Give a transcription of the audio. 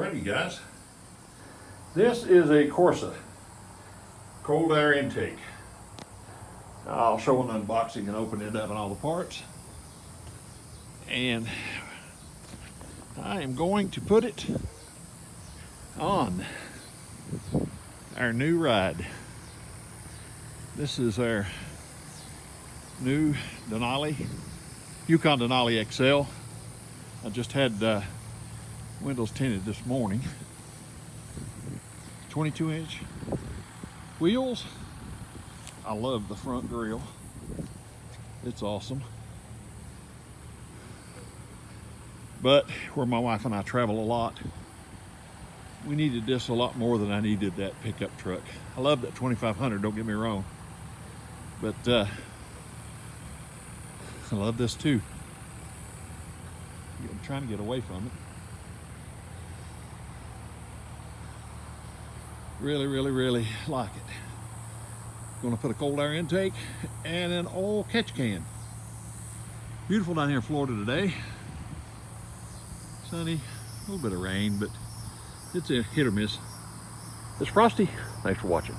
Alrighty guys, this is a Corsa cold air intake. I'll show an unboxing and open it up and all the parts. And I am going to put it on our new ride. This is our new Denali, Yukon Denali XL. I just had windows tinted this morning. 22-inch wheels. I love the front grille. It's awesome. But where my wife and I travel a lot, we needed this a lot more than I needed that pickup truck. I love that 2500, don't get me wrong. But I love this too. I'm trying to get away from it. Really like it. Going to put a cold air intake and an oil catch can. Beautiful down here in Florida today. Sunny, a little bit of rain, but it's a hit or miss. It's Frosty. Thanks for watching.